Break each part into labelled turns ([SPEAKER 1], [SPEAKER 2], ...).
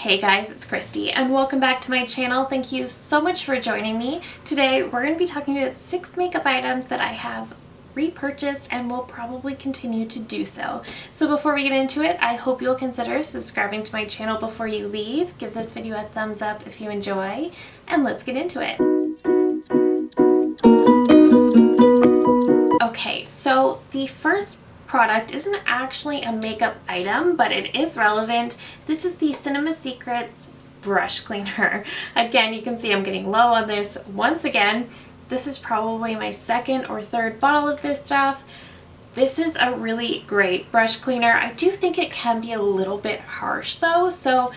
[SPEAKER 1] Hey guys, it's Christy and welcome back to my channel. Thank you so much for joining me. Today we're going to be talking about 6 makeup items that I have repurchased and will probably continue to do so. So before we get into it, I hope you'll consider subscribing to my channel before you leave. Give this video a thumbs up if you enjoy, and let's get into it. Okay, so the first product isn't actually a makeup item, but it is relevant. This is the Cinema Secrets brush cleaner. Again, you can see I'm getting low on this once again. This is probably my second or third bottle of this stuff. This is a really great brush cleaner. I do think it can be a little bit harsh though, so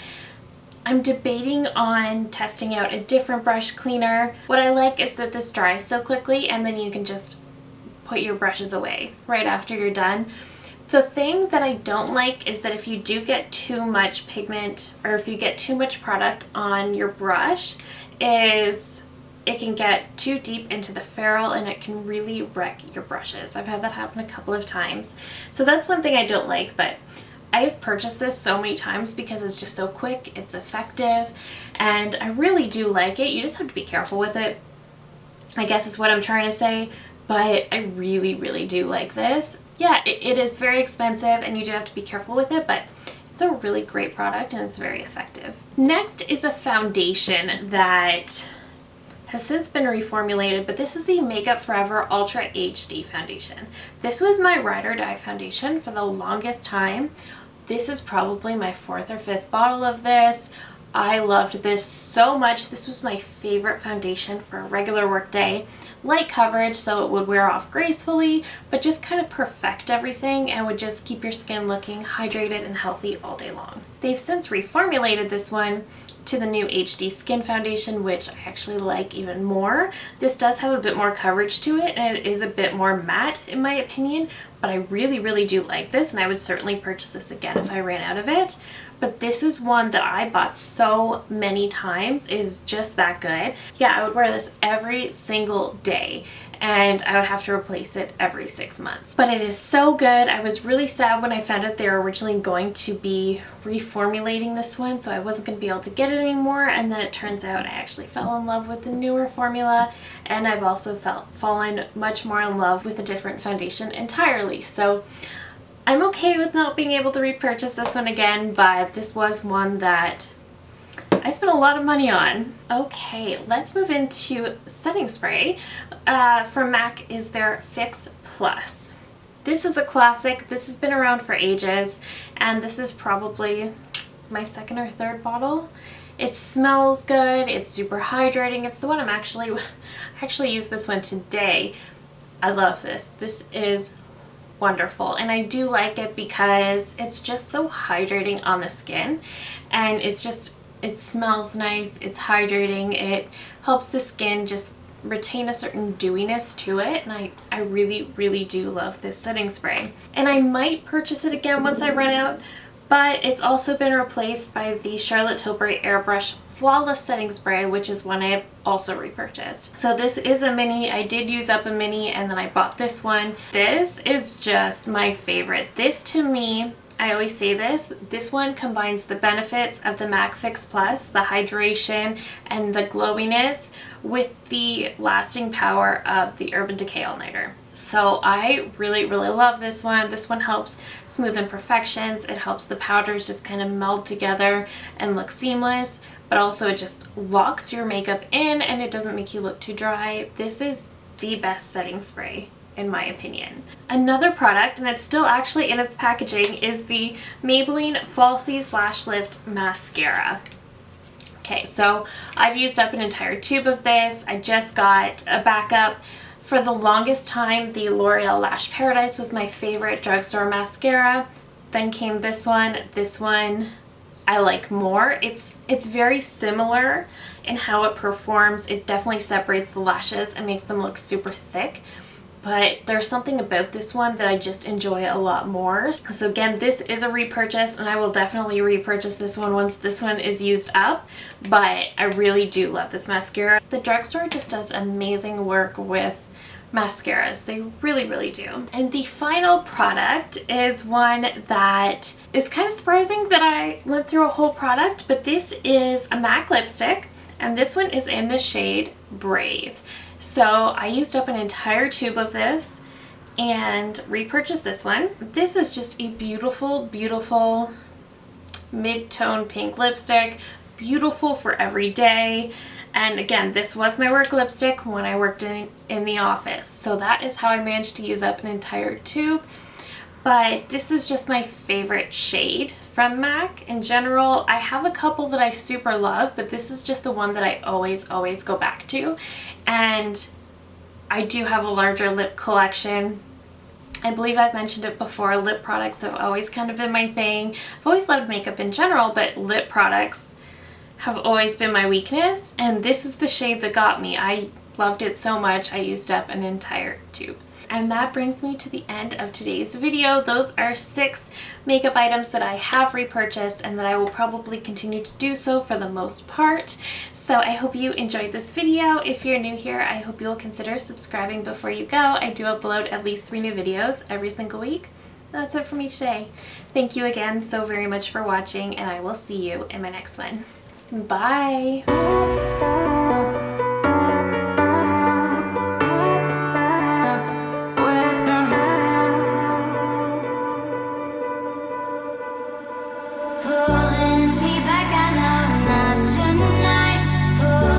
[SPEAKER 1] I'm debating on testing out a different brush cleaner. What I like is that this dries so quickly and then you can just put your brushes away right after you're done. The thing that I don't like is that if you do get too much pigment or if you get too much product on your brush, is it can get too deep into the ferrule and it can really wreck your brushes. I've had that happen a couple of times. So that's one thing I don't like, but I've purchased this so many times because it's just so quick, it's effective, and I really do like it. You just have to be careful with it, I guess is what I'm trying to say. But I really do like this. Yeah, it is very expensive and you do have to be careful with it, but it's a really great product and it's very effective. Next is a foundation that has since been reformulated, but this is the Makeup Forever Ultra HD foundation. This was my ride or die foundation for the longest time. This is probably my 4th or 5th bottle of this. I loved this so much. This was my favorite foundation for a regular work day. Light coverage so it would wear off gracefully, but just kind of perfect everything and would just keep your skin looking hydrated and healthy all day long. They've since reformulated this one to the new HD Skin Foundation, which I actually like even more. This does have a bit more coverage to it and it is a bit more matte in my opinion, but I really do like this and I would certainly purchase this again if I ran out of it. But this is one that I bought so many times. It is just that good. Yeah, I would wear this every single day and I would have to replace it every 6 months. But it is so good. I was really sad when I found out they were originally going to be reformulating this one, so I wasn't going to be able to get it anymore, and then it turns out I actually fell in love with the newer formula, and I've also fallen much more in love with a different foundation entirely. So I'm okay with not being able to repurchase this one again, but this was one that I spent a lot of money on. Okay, let's move into setting spray. From MAC is their Fix Plus. This is a classic. This has been around for ages, and this is probably my 2nd or 3rd bottle. It smells good. It's super hydrating. It's the one I actually used this one today. I love this. This is wonderful, and I do like it because it's just so hydrating on the skin, and it smells nice, it's hydrating, it helps the skin just retain a certain dewiness to it, and I really do love this setting spray. And I might purchase it again once I run out, but it's also been replaced by the Charlotte Tilbury Airbrush Flawless Setting Spray, which is one I have also repurchased. So this is a mini. I did use up a mini and then I bought this one. This is just my favorite. This to me, I always say this one combines the benefits of the MAC Fix Plus, the hydration and the glowiness, with the lasting power of the Urban Decay All Nighter. So I really love this one. This one helps smooth imperfections. It helps the powders just kind of meld together and look seamless, but also it just locks your makeup in and it doesn't make you look too dry. This is the best setting spray in my opinion. Another product, and it's still actually in its packaging, is the Maybelline Falsies Lash Lift Mascara. Okay, so I've used up an entire tube of this. I just got a backup. For the longest time, the L'Oreal Lash Paradise was my favorite drugstore mascara. Then came this one. This one I like more. It's very similar in how it performs. It definitely separates the lashes and makes them look super thick. But there's something about this one that I just enjoy a lot more. So again, this is a repurchase and I will definitely repurchase this one once this one is used up. But I really do love this mascara. The drugstore just does amazing work with mascaras. They really do. And the final product is one that is kind of surprising that I went through a whole product, but this is a MAC lipstick, and this one is in the shade Brave. So I used up an entire tube of this and repurchased this one. This is just a beautiful mid-tone pink lipstick, beautiful for every day. And again, this was my work lipstick when I worked in the office. So that is how I managed to use up an entire tube. But this is just my favorite shade from MAC. In general, I have a couple that I super love, but this is just the one that I always go back to. And I do have a larger lip collection. I believe I've mentioned it before, lip products have always kind of been my thing. I've always loved makeup in general, but lip products have always been my weakness, and this is the shade that got me. I loved it so much, I used up an entire tube. And that brings me to the end of today's video. Those are 6 makeup items that I have repurchased and that I will probably continue to do so for the most part. So I hope you enjoyed this video. If you're new here, I hope you'll consider subscribing before you go. I do upload at least 3 new videos every single week. That's it for me today. Thank you again so very much for watching, and I will see you in my next one. Bye!